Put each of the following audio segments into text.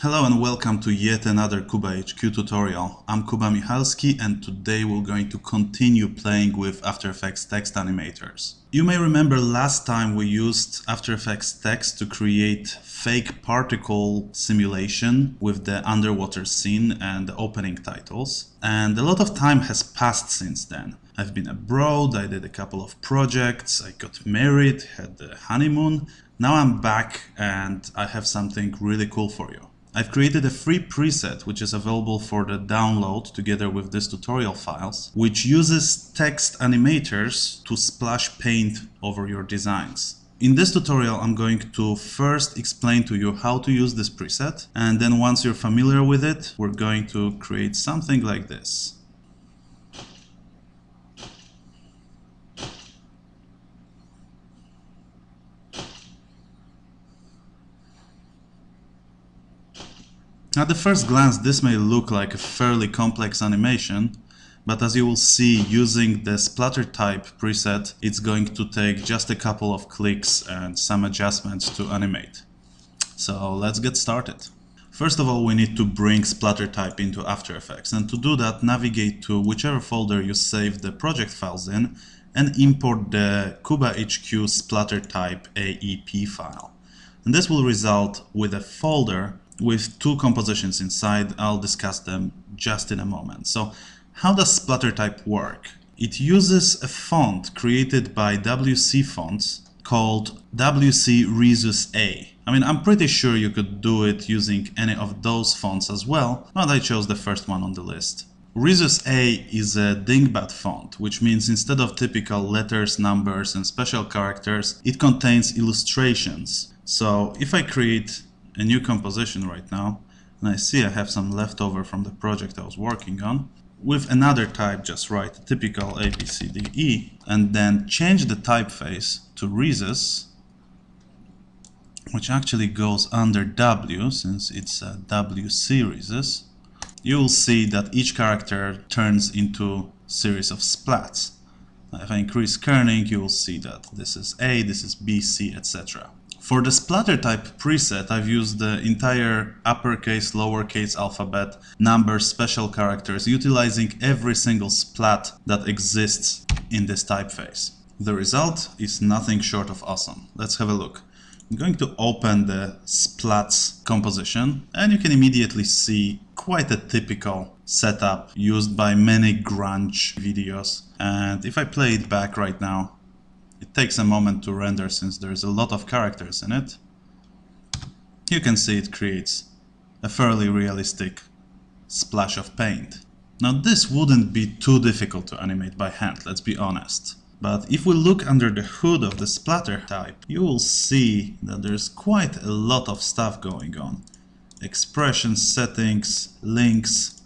Hello and welcome to yet another QubaHQ tutorial. I'm Kuba Michalski and today we're going to continue playing with After Effects text animators. You may remember last time we used After Effects text to create fake particle simulation with the underwater scene and the opening titles. And a lot of time has passed since then. I've been abroad, I did a couple of projects, I got married, had the honeymoon. Now I'm back and I have something really cool for you. I've created a free preset which is available for the download together with these tutorial files, which uses text animators to splash paint over your designs. In this tutorial I'm going to first explain to you how to use this preset, and then once you're familiar with it, we're going to create something like this. At the first glance, this may look like a fairly complex animation, but as you will see, using the SplatterType preset, it's going to take just a couple of clicks and some adjustments to animate. So let's get started. First of all, we need to bring SplatterType into After Effects, and to do that, navigate to whichever folder you saved the project files in and import the QubaHQ SplatterType AEP file. And this will result with a folder with two compositions inside. I'll discuss them just in a moment. So how does SplatterType work? It uses a font created by WC Fonts called WC Resus A. I mean, I'm pretty sure you could do it using any of those fonts as well, but I chose the first one on the list. Resus A is a dingbat font, which means instead of typical letters, numbers, and special characters, it contains illustrations. So if I create a new composition right now, and I see I have some leftover from the project I was working on, with another type, just write a typical A, B, C, D, E, and then change the typeface to Resus, which actually goes under W since it's a WC Resus. You will see that each character turns into a series of splats. Now, if I increase kerning, you will see that this is A, this is B, C, etc. For the SplatterType preset, I've used the entire uppercase, lowercase alphabet, numbers, special characters, utilizing every single splat that exists in this typeface. The result is nothing short of awesome. Let's have a look. I'm going to open the Splats composition, and you can immediately see quite a typical setup used by many grunge videos. And if I play it back right now, it takes a moment to render since there's a lot of characters in it. You can see it creates a fairly realistic splash of paint. Now this wouldn't be too difficult to animate by hand, let's be honest. But if we look under the hood of the SplatterType, you will see that there's quite a lot of stuff going on. Expressions, settings, links,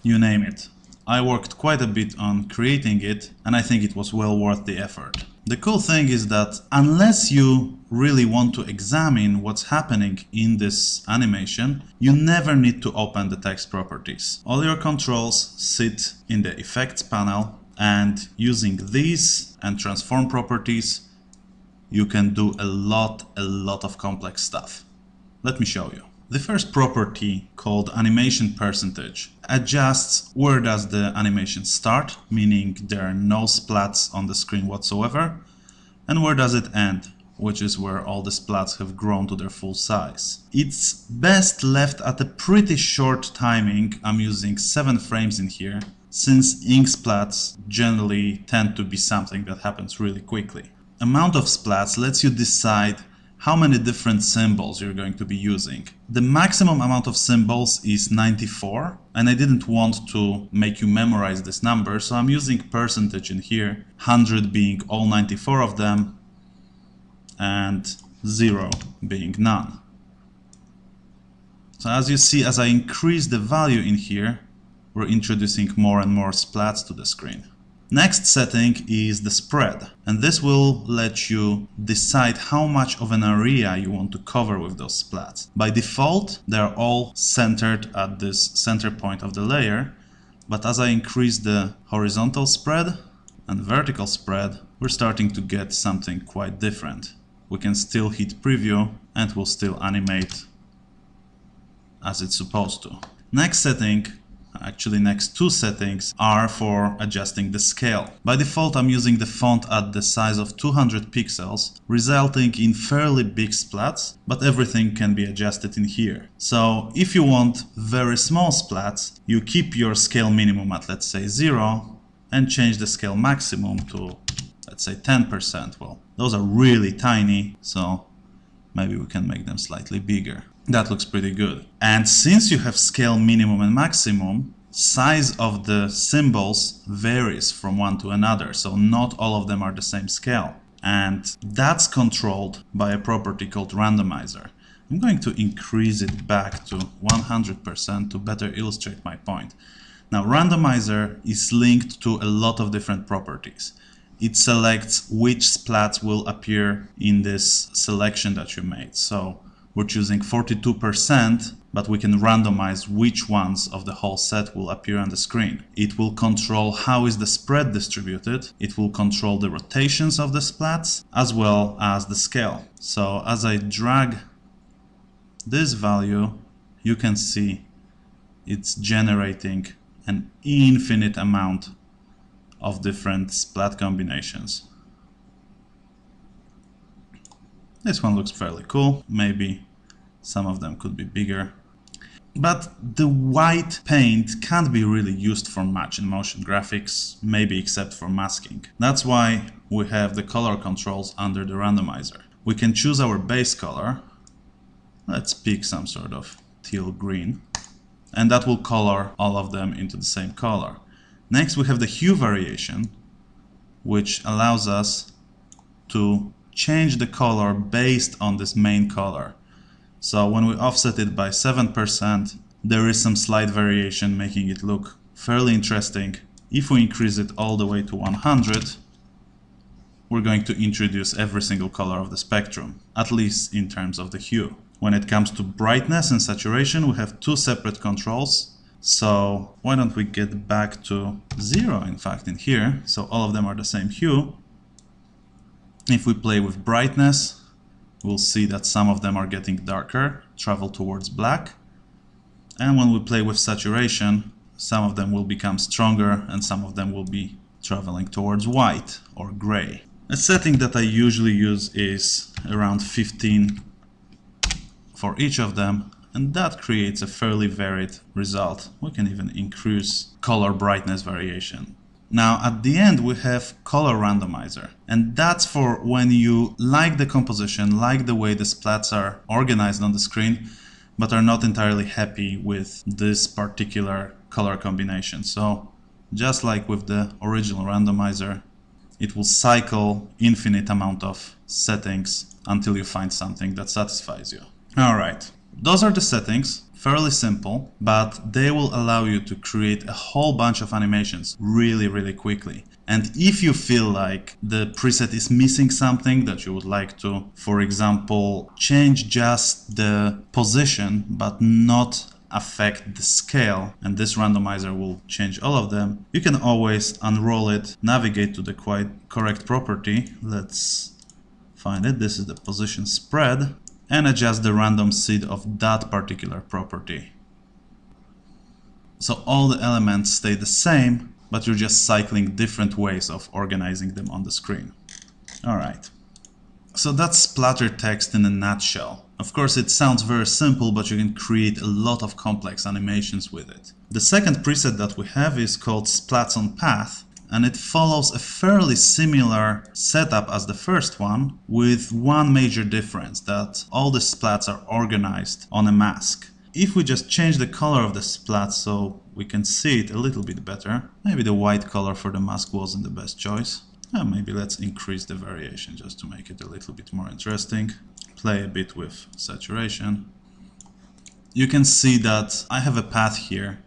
you name it. I worked quite a bit on creating it, and I think it was well worth the effort. The cool thing is that unless you really want to examine what's happening in this animation, you never need to open the text properties. All your controls sit in the effects panel, and using these and transform properties, you can do a lot of complex stuff. Let me show you. The first property, called animation percentage, adjusts where does the animation start, meaning there are no splats on the screen whatsoever, and where does it end, which is where all the splats have grown to their full size. It's best left at a pretty short timing. I'm using 7 frames in here, since ink splats generally tend to be something that happens really quickly. Amount of splats lets you decide how many different symbols you're going to be using. The maximum amount of symbols is 94, and I didn't want to make you memorize this number, so I'm using percentage in here, 100 being all 94 of them, and 0 being none. So as you see, as I increase the value in here, we're introducing more and more splats to the screen. Next setting is the spread, and this will let you decide how much of an area you want to cover with those splats. By default, they are all centered at this center point of the layer, but as I increase the horizontal spread and vertical spread, we're starting to get something quite different. We can still hit preview and we'll still animate as it's supposed to. Next setting, actually next two settings, are for adjusting the scale. By default, I'm using the font at the size of 200 pixels, resulting in fairly big splats, but everything can be adjusted in here. So if you want very small splats, you keep your scale minimum at, let's say, 0, and change the scale maximum to, let's say, 10%. Well, those are really tiny, so maybe we can make them slightly bigger. That looks pretty good. And since you have scale minimum and maximum, size of the symbols varies from one to another, so not all of them are the same scale. And that's controlled by a property called Randomizer. I'm going to increase it back to 100% to better illustrate my point. Now, Randomizer is linked to a lot of different properties. It selects which splats will appear in this selection that you made. So we're choosing 42%, but we can randomize which ones of the whole set will appear on the screen. It will control how is the spread distributed. It will control the rotations of the splats, as well as the scale. So as I drag this value, you can see it's generating an infinite amount of different splat combinations. This one looks fairly cool. Maybe some of them could be bigger. But the white paint can't be really used for much in motion graphics, maybe except for masking. That's why we have the color controls under the randomizer. We can choose our base color. Let's pick some sort of teal green. And that will color all of them into the same color. Next, we have the hue variation, which allows us to change the color based on this main color. So when we offset it by 7%, there is some slight variation, making it look fairly interesting. If we increase it all the way to 100, we're going to introduce every single color of the spectrum, at least in terms of the hue. When it comes to brightness and saturation, we have two separate controls. So why don't we get back to 0, in fact, in here, so all of them are the same hue. If we play with brightness, we'll see that some of them are getting darker, travel towards black. And when we play with saturation, some of them will become stronger and some of them will be traveling towards white or gray. A setting that I usually use is around 15 for each of them. And that creates a fairly varied result. We can even increase color brightness variation. Now at the end we have color randomizer, and that's for when you like the composition, like the way the splats are organized on the screen, but are not entirely happy with this particular color combination. So just like with the original randomizer, it will cycle infinite amount of settings until you find something that satisfies you. Alright. Those are the settings, fairly simple, but they will allow you to create a whole bunch of animations really quickly. And if you feel like the preset is missing something that you would like to, for example, change just the position but not affect the scale, and this randomizer will change all of them, you can always unroll it, navigate to the correct property. Let's find it. This is the position spread. And adjust the random seed of that particular property. So all the elements stay the same, but you're just cycling different ways of organizing them on the screen. Alright. So that's splatter text in a nutshell. Of course, it sounds very simple, but you can create a lot of complex animations with it. The second preset that we have is called Splats on Path, and it follows a fairly similar setup as the first one, with one major difference, that all the splats are organized on a mask. If we just change the color of the splat so we can see it a little bit better, maybe the white color for the mask wasn't the best choice. Maybe let's increase the variation just to make it a little bit more interesting. Play a bit with saturation. You can see that I have a path here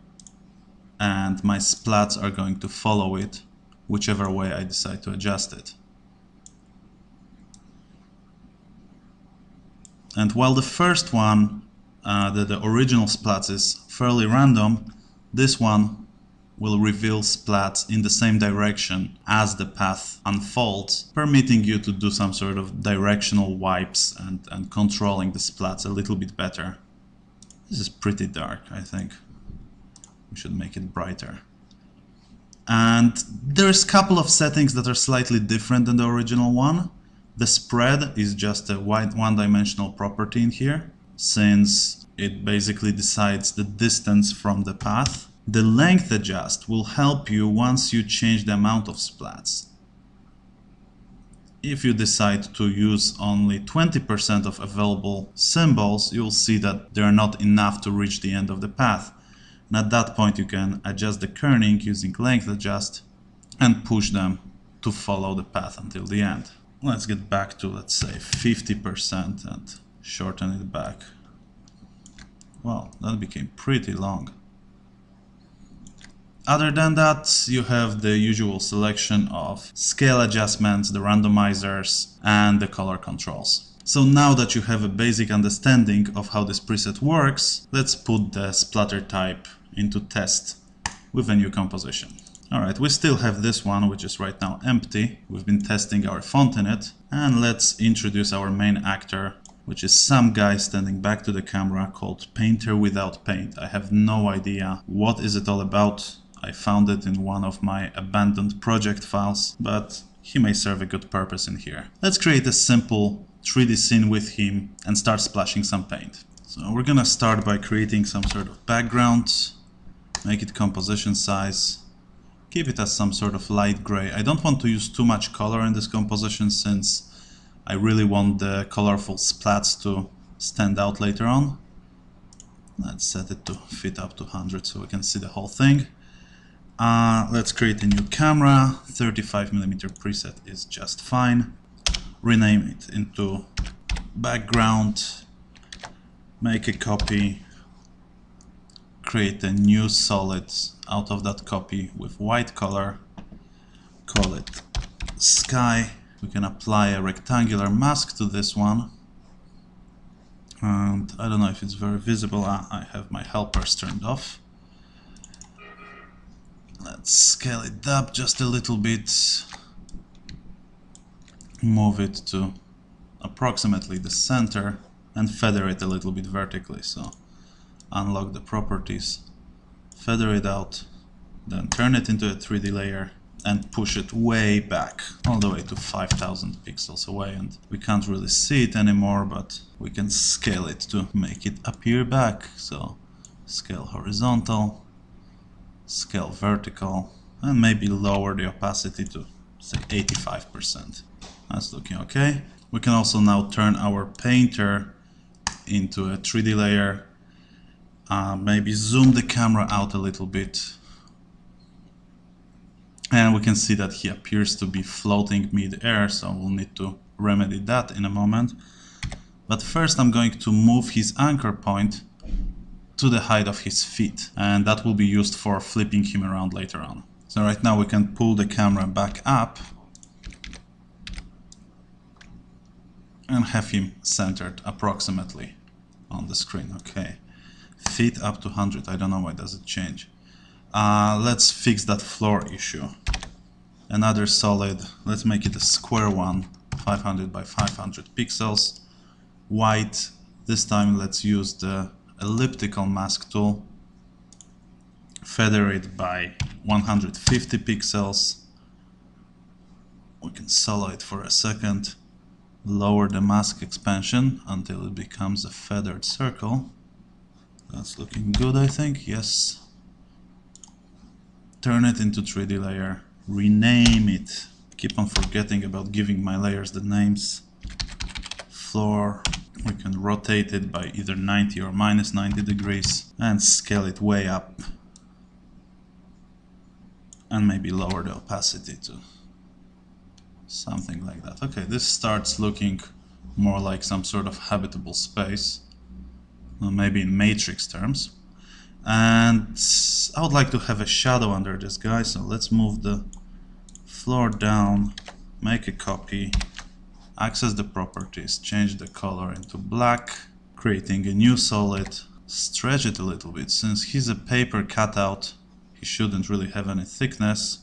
and my splats are going to follow it whichever way I decide to adjust it. And while the first one, the original splats, is fairly random, this one will reveal splats in the same direction as the path unfolds, permitting you to do some sort of directional wipes and controlling the splats a little bit better. This is pretty dark, I think. We should make it brighter. And there's a couple of settings that are slightly different than the original one. The spread is just a one-dimensional property in here, since it basically decides the distance from the path. The length adjust will help you once you change the amount of splats. If you decide to use only 20% of available symbols, you'll see that they're not enough to reach the end of the path. And at that point you can adjust the kerning using length adjust and push them to follow the path until the end. Let's get back to, let's say, 50% and shorten it back. Well, that became pretty long. Other than that, you have the usual selection of scale adjustments, the randomizers, and the color controls. So now that you have a basic understanding of how this preset works, let's put the SplatterType into test with a new composition. Alright, we still have this one, which is right now empty. We've been testing our font in it. And let's introduce our main actor, which is some guy standing back to the camera called Painter Without Paint. I have no idea what is it all about. I found it in one of my abandoned project files, but he may serve a good purpose in here. Let's create a simple 3D scene with him and start splashing some paint. So we're gonna start by creating some sort of background, make it composition size, keep it as some sort of light gray. I don't want to use too much color in this composition since I really want the colorful splats to stand out later on. Let's set it to fit up to 100 so we can see the whole thing. Let's create a new camera. 35mm preset is just fine. Rename it into background. Make a copy. Create a new solid out of that copy with white color. Call it sky. We can apply a rectangular mask to this one. And I don't know if it's very visible. I have my helpers turned off. Let's scale it up just a little bit. Move it to approximately the center and feather it a little bit vertically. So unlock the properties, feather it out, then turn it into a 3D layer and push it way back, all the way to 5000 pixels away. And we can't really see it anymore, but we can scale it to make it appear back. So scale horizontal, scale vertical, and maybe lower the opacity to, say, 85%. That's looking okay. We can also now turn our painter into a 3D layer. Maybe zoom the camera out a little bit. And we can see that he appears to be floating mid-air, so we'll need to remedy that in a moment. But first I'm going to move his anchor point to the height of his feet, and that will be used for flipping him around later on. So right now we can pull the camera back up and have him centered approximately on the screen. Okay, feet up to 100. I don't know why does it change. Let's fix that floor issue. Another solid, let's make it a square one, 500 by 500 pixels. White, this time let's use the elliptical mask tool. Feather it by 150 pixels. We can solo it for a second. Lower the mask expansion until it becomes a feathered circle. That's looking good, I think. Yes. Turn it into 3D layer. Rename it. Keep on forgetting about giving my layers the names. Floor. We can rotate it by either 90 or minus 90 degrees and scale it way up. And maybe lower the opacity to something like that. Okay, this starts looking more like some sort of habitable space. Well, maybe in matrix terms. And I would like to have a shadow under this guy, so let's move the floor down, make a copy, access the properties, change the color into black, creating a new solid, stretch it a little bit. Since he's a paper cutout, he shouldn't really have any thickness.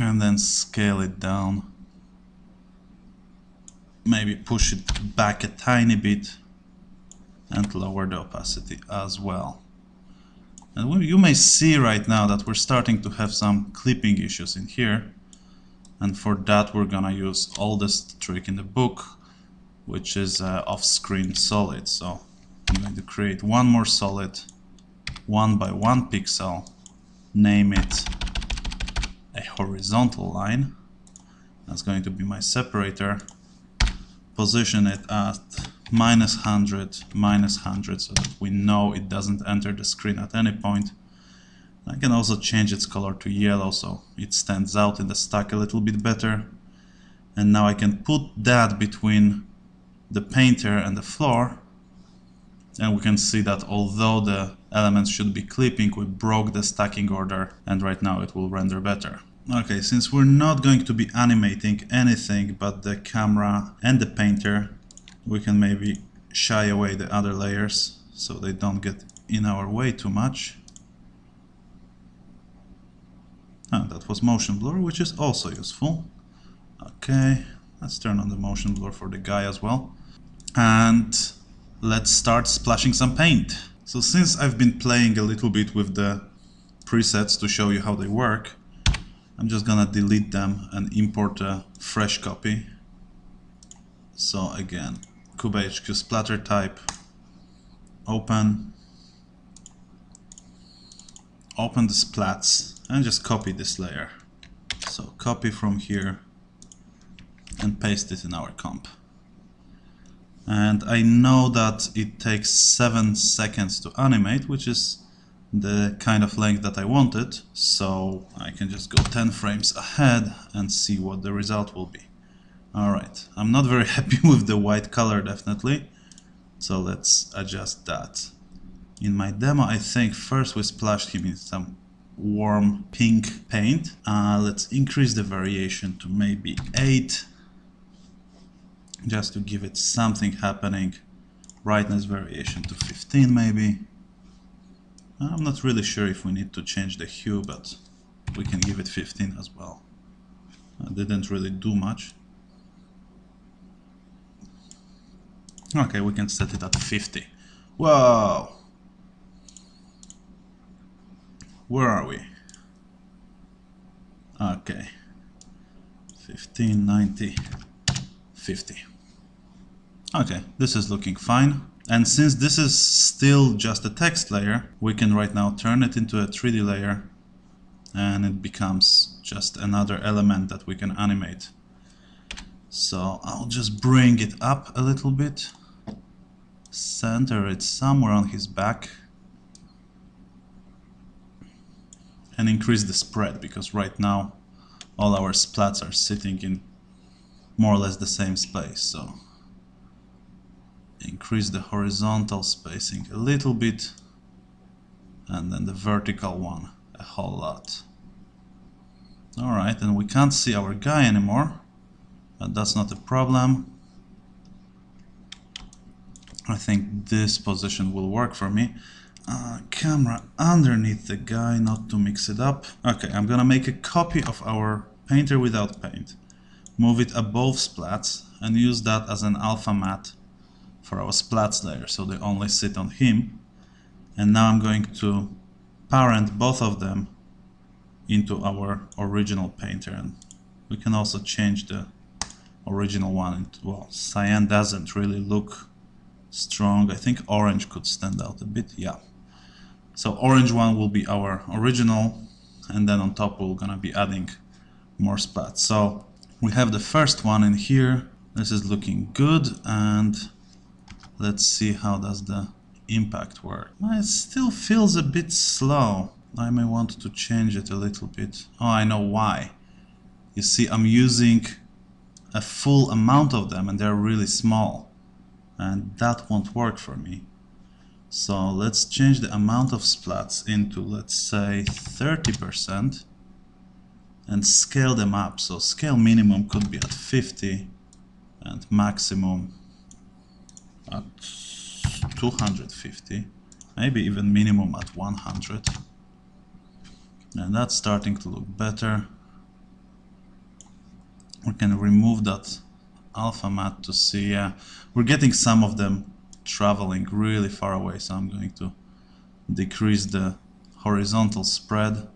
And then scale it down. Maybe push it back a tiny bit. and lower the opacity as well. And you may see right now that we're starting to have some clipping issues in here, and for that we're gonna use oldest trick in the book, which is off-screen solid. So I'm going to create one more solid, 1 by 1 pixel, name it a horizontal line. That's going to be my separator. Position it at -100, -100, so that we know it doesn't enter the screen at any point. I can also change its color to yellow so it stands out in the stack a little bit better. And now I can put that between the painter and the floor, and we can see that although the elements should be clipping, we broke the stacking order, and right now it will render better. Okay, since we're not going to be animating anything but the camera and the painter, we can maybe shy away the other layers so they don't get in our way too much. That was motion blur, which is also useful. Okay, let's turn on the motion blur for the guy as well. And let's start splashing some paint. So since I've been playing a little bit with the presets to show you how they work, I'm just gonna delete them and import a fresh copy. So again, QubaHQ SplatterType, open the Splats and just copy this layer. So copy from here and paste it in our comp. And I know that it takes 7 seconds to animate, which is the kind of length that I wanted, so I can just go 10 frames ahead and see what the result will be. Alright, I'm not very happy with the white color definitely, so let's adjust that. In my demo I think first we splashed him in some warm pink paint. Let's increase the variation to maybe 8, just to give it something happening. Brightness variation to 15 maybe. I'm not really sure if we need to change the hue, but we can give it 15 as well. Didn't really do much. Okay, we can set it at 50. Whoa! Where are we? Okay. 15, 90, 50. Okay, this is looking fine. And since this is still just a text layer, we can right now turn it into a 3D layer and it becomes just another element that we can animate. So I'll just bring it up a little bit, center it somewhere on his back, and increase the spread, because right now all our splats are sitting in more or less the same space. So increase the horizontal spacing a little bit, and then the vertical one a whole lot. Alright, and we can't see our guy anymore, but that's not a problem. I think this position will work for me. Camera underneath the guy, not to mix it up. Okay, I'm gonna make a copy of our painter without paint, move it above Splats, and use that as an alpha matte for our Splats layer, so they only sit on him. And now I'm going to parent both of them into our original painter, and we can also change the original one into, well, cyan doesn't really look strong. I think orange could stand out a bit, yeah. So orange one will be our original, and then on top we're gonna be adding more splats. So we have the first one in here. This is looking good, and let's see how does the impact work. It still feels a bit slow. I may want to change it a little bit. Oh, I know why. You see, I'm using a full amount of them and they're really small, and that won't work for me. So let's change the amount of splats into, let's say, 30% and scale them up. So scale minimum could be at 50 and maximum at 250, maybe even minimum at 100. And that's starting to look better. We can remove that alpha matte to see, we're getting some of them traveling really far away, so I'm going to decrease the horizontal spread,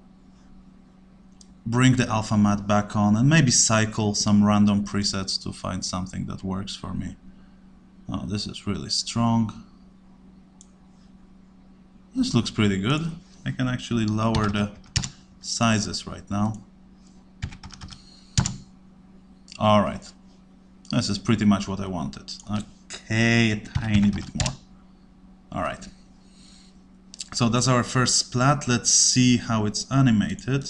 bring the alpha matte back on, and maybe cycle some random presets to find something that works for me. Oh, this is really strong. This looks pretty good. I can actually lower the sizes right now. Alright, this is pretty much what I wanted. Okay, a tiny bit more. Alright, so that's our first splat. Let's see how it's animated.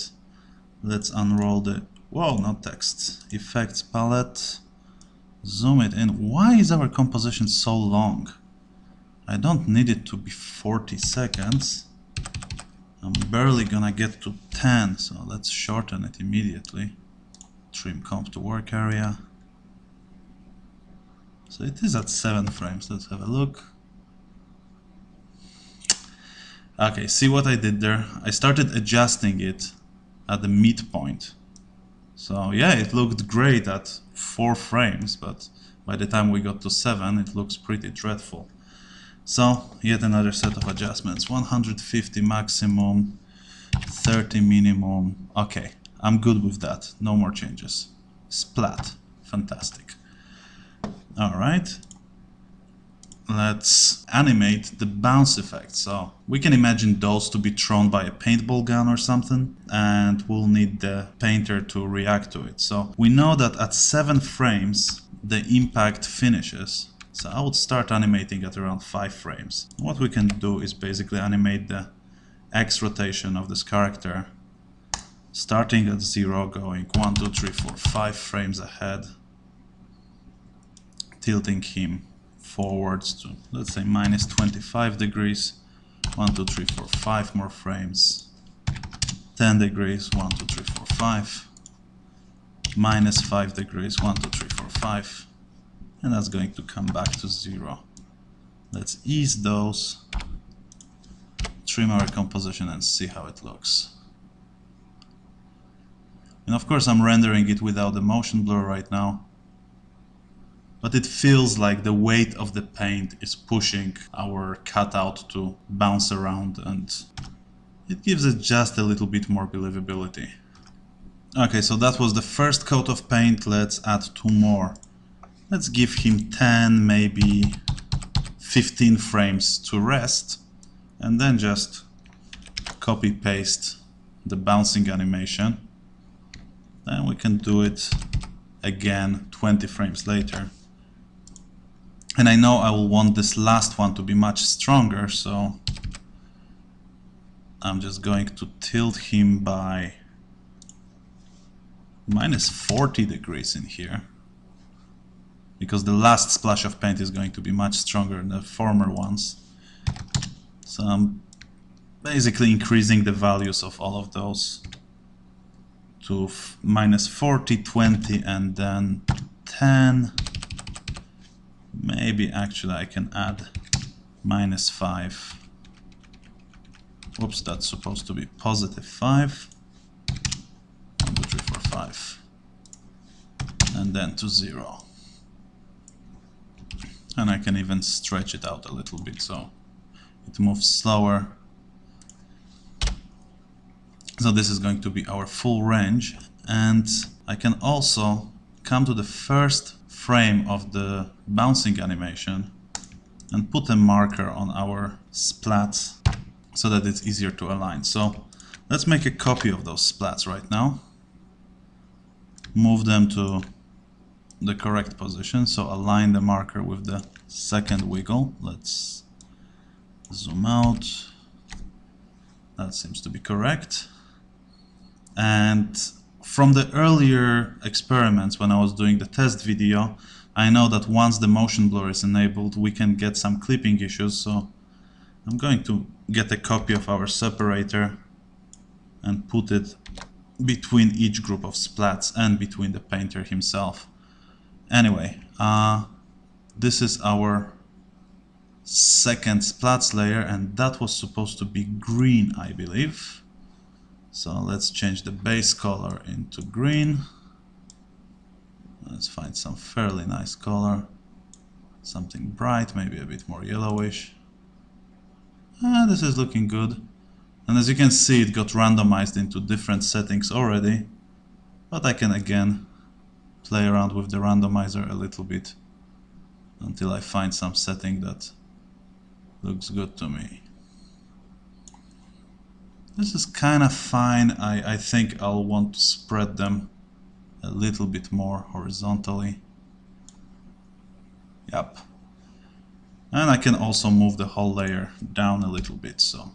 Let's unroll the, whoa, not text, effects palette, zoom it in. Why is our composition so long? I don't need it to be 40 seconds. I'm barely gonna get to 10, so let's shorten it immediately. Trim comp to work area. So it is at 7 frames. Let's have a look. Okay, see what I did there? I started adjusting it at the midpoint. So yeah, it looked great at 4 frames, but by the time we got to 7, it looks pretty dreadful. So yet another set of adjustments. 150 maximum, 30 minimum. Okay, I'm good with that. No more changes. Splat. Fantastic. Alright. Let's animate the bounce effect. So we can imagine those to be thrown by a paintball gun or something, and we'll need the painter to react to it. So we know that at 7 frames the impact finishes. So I would start animating at around 5 frames. What we can do is basically animate the X rotation of this character, starting at 0, going 1, 2, 3, 4, 5 frames ahead, tilting him forwards to, let's say, minus 25 degrees, 1, 2, 3, 4, 5 more frames, 10 degrees, 1, 2, 3, 4, 5, minus 5 degrees, 1, 2, 3, 4, 5, and that's going to come back to 0. Let's ease those, trim our composition and see how it looks. And of course I'm rendering it without the motion blur right now, but it feels like the weight of the paint is pushing our cutout to bounce around, and it gives it just a little bit more believability. Okay, so that was the first coat of paint. Let's add 2 more. Let's give him 10, maybe 15 frames to rest, and then just copy paste the bouncing animation. Then we can do it again 20 frames later. And I know I will want this last one to be much stronger, so I'm just going to tilt him by minus 40 degrees in here, because the last splash of paint is going to be much stronger than the former ones. So I'm basically increasing the values of all of those to minus 40, 20, and then 10. Maybe actually I can add minus 5. Whoops, that's supposed to be positive 5. 1, 2, 3, 4, 5. And then to 0. And I can even stretch it out a little bit so it moves slower. So this is going to be our full range, and I can also come to the first frame of the bouncing animation and put a marker on our splats so that it's easier to align. So let's make a copy of those splats right now. Move them to the correct position, so align the marker with the second wiggle. Let's zoom out. That seems to be correct. And from the earlier experiments when I was doing the test video, I know that once the motion blur is enabled we can get some clipping issues, so I'm going to get a copy of our separator and put it between each group of splats and between the painter himself. Anyway, this is our second splats layer, and that was supposed to be green, I believe. So let's change the base color into green. Let's find some fairly nice color. something bright, maybe a bit more yellowish. This is looking good. And as you can see, it got randomized into different settings already. But I can again play around with the randomizer a little bit until I find some setting that looks good to me. This is kind of fine. I think I'll want to spread them a little bit more horizontally. Yep. And I can also move the whole layer down a little bit, so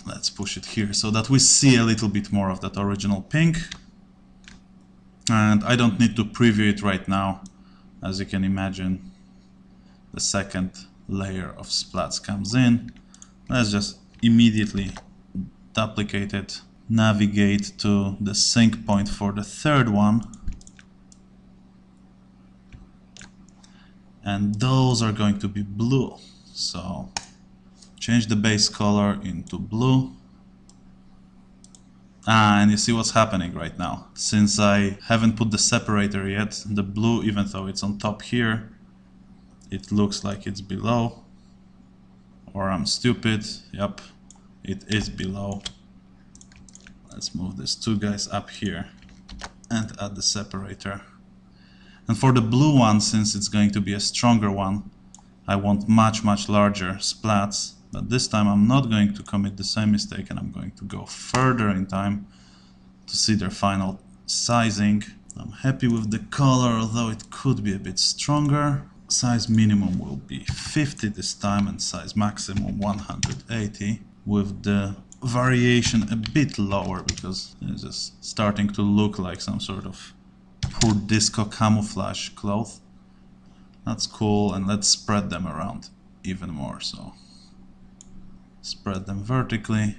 let's push it here so that we see a little bit more of that original pink. And I don't need to preview it right now. As you can imagine, the second layer of splats comes in. Let's just immediately duplicate it, navigate to the sync point for the third one, and those are going to be blue. So change the base color into blue. And you see what's happening right now. Since I haven't put the separator yet, the blue, even though it's on top here, it looks like it's below. Or I'm stupid. Yep, it is below. Let's move these two guys up here and add the separator. And for the blue one, since it's going to be a stronger one, I want much larger splats. But this time I'm not going to commit the same mistake, and I'm going to go further in time to see their final sizing. I'm happy with the color, although it could be a bit stronger. Size minimum will be 50 this time, and size maximum 180, with the variation a bit lower because it's just starting to look like some sort of poor disco camouflage cloth. That's cool, and let's spread them around even more. So spread them vertically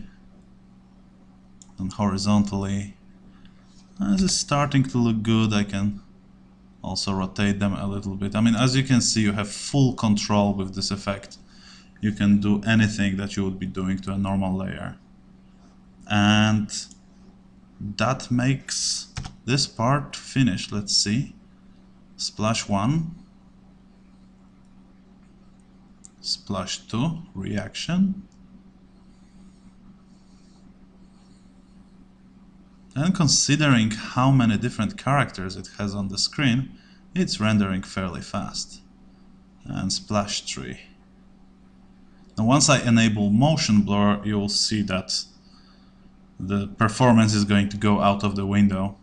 and horizontally. This is starting to look good. I can also rotate them a little bit. I mean, as you can see, you have full control with this effect. You can do anything that you would be doing to a normal layer. And that makes this part finished. Let's see. Splash 1. Splash 2. Reaction. And considering how many different characters it has on the screen, it's rendering fairly fast. And splash 3. Now once I enable motion blur, you will see that the performance is going to go out of the window.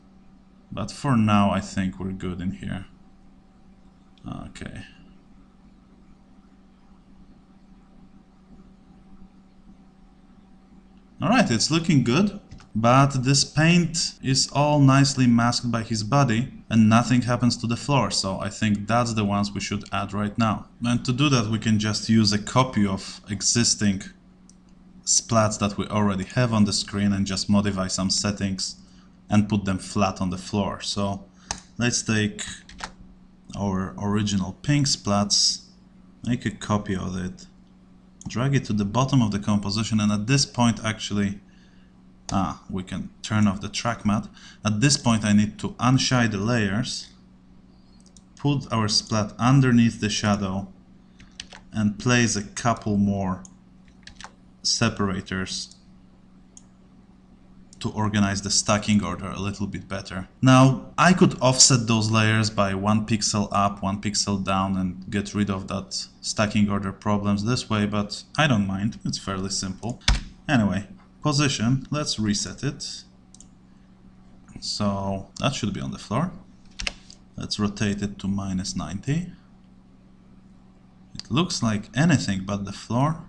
But for now I think we're good in here. Okay. Alright, it's looking good. But this paint is all nicely masked by his body and nothing happens to the floor, so I think that's the ones we should add right now. And to do that we can just use a copy of existing splats that we already have on the screen and just modify some settings and put them flat on the floor. So let's take our original pink splats, make a copy of it, drag it to the bottom of the composition, and at this point actually we can turn off the track matte. At this point I need to unshade the layers, put our splat underneath the shadow and place a couple more separators to organize the stacking order a little bit better. Now I could offset those layers by 1 pixel up, 1 pixel down and get rid of that stacking order problems this way, but I don't mind, it's fairly simple. Anyway, position, let's reset it. So that should be on the floor. Let's rotate it to -90. It looks like anything but the floor,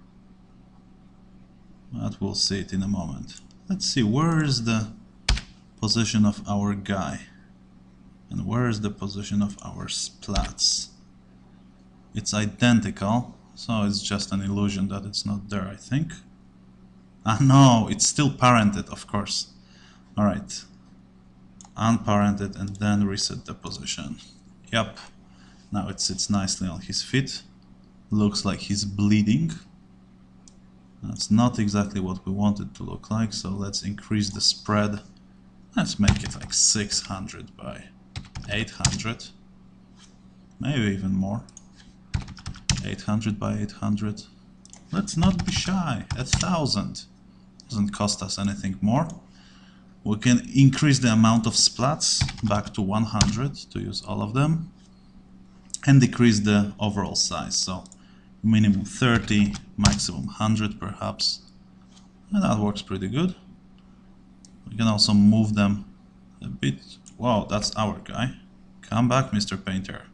but we'll see it in a moment. Let's see, where is the position of our guy? And where is the position of our splats? It's identical, so it's just an illusion that it's not there, I think. No, it's still parented, of course. Alright. Unparented and then reset the position. Yep. Now it sits nicely on his feet. Looks like he's bleeding. That's not exactly what we want it to look like, so let's increase the spread. Let's make it like 600 by 800. maybe even more. 800 by 800. Let's not be shy. 1,000. Doesn't cost us anything more. We can increase the amount of splats back to 100 to use all of them, and decrease the overall size. So minimum 30, maximum 100 perhaps. And that works pretty good. We can also move them a bit. Wow, that's our guy. Come back, Mr. Painter.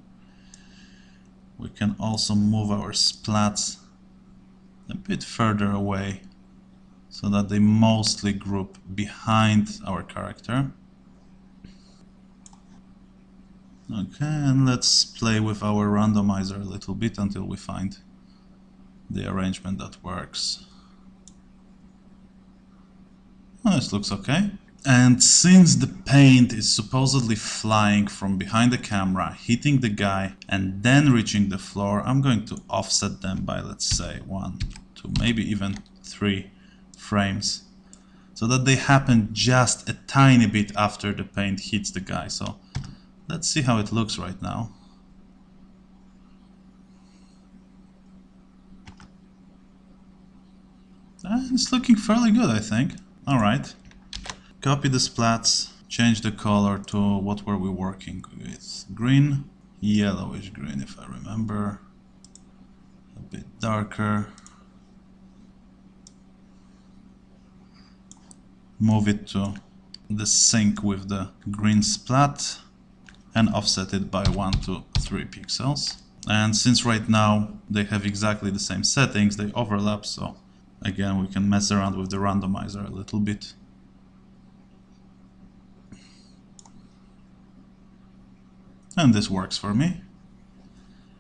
We can also move our splats a bit further away so that they mostly group behind our character. Okay, and let's play with our randomizer a little bit until we find the arrangement that works. Oh, this looks okay. And since the paint is supposedly flying from behind the camera, hitting the guy, and then reaching the floor, I'm going to offset them by, let's say, 1, 2, maybe even 3 frames, so that they happen just a tiny bit after the paint hits the guy. So let's see how it looks right now. It's looking fairly good, I think. Alright. Copy the splats, change the color to, what were we working with? Green, yellowish green if I remember. A bit darker. Move it to the sync with the green splat and offset it by 1 to 3 pixels. And since right now they have exactly the same settings, they overlap, so again we can mess around with the randomizer a little bit. And this works for me.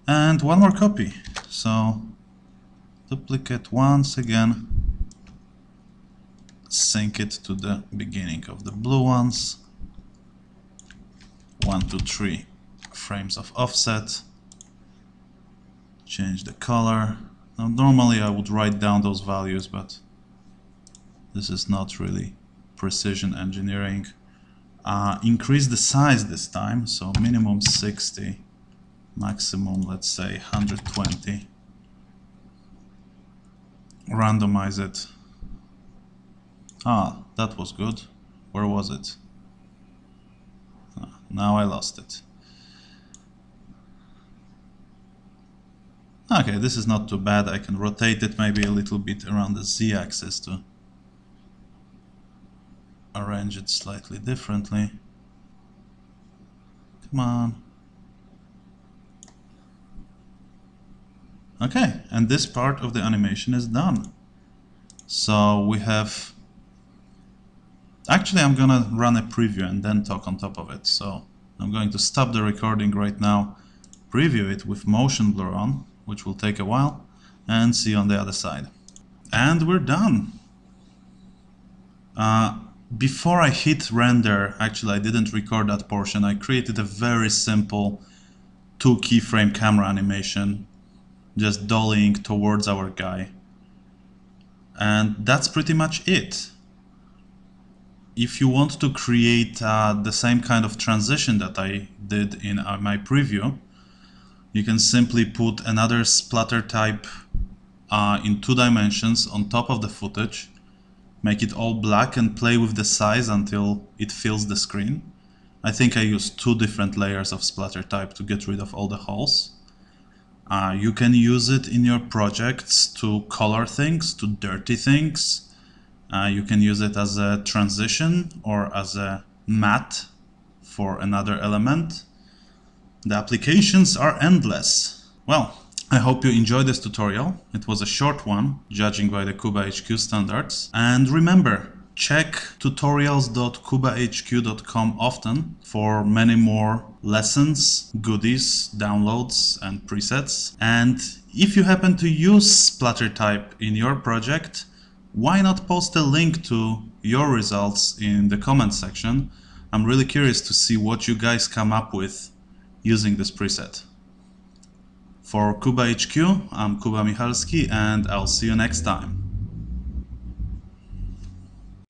And one more copy. So duplicate once again, sync it to the beginning of the blue ones. 1 to 3 frames of offset. Change the color. Now normally I would write down those values, but this is not really precision engineering. Increase the size this time, so minimum 60, maximum let's say 120. Randomize it. Ah, that was good. Where was it? Now I lost it. Okay, this is not too bad. I can rotate it maybe a little bit around the Z-axis to arrange it slightly differently. Come on. Okay, and this part of the animation is done. So we have... Actually, I'm gonna run a preview and then talk on top of it. So I'm going to stop the recording right now, preview it with motion blur on, which will take a while, and see you on the other side. And we're done. Before I hit render, actually I didn't record that portion, I created a very simple 2 keyframe camera animation, just dollying towards our guy. And that's pretty much it. If you want to create the same kind of transition that I did in my preview, you can simply put another splatter type in 2 dimensions on top of the footage, make it all black and play with the size until it fills the screen. I think I used 2 different layers of splatter type to get rid of all the holes. You can use it in your projects to color things, to dirty things. You can use it as a transition or as a matte for another element. The applications are endless. Well, I hope you enjoyed this tutorial. It was a short one, judging by the QubaHQ standards. And remember, check tutorials.QubaHQ.com often for many more lessons, goodies, downloads, and presets. And if you happen to use SplatterType in your project, why not post a link to your results in the comment section? I'm really curious to see what you guys come up with using this preset. For QubaHQ, I'm Kuba Michalski, and I'll see you next time.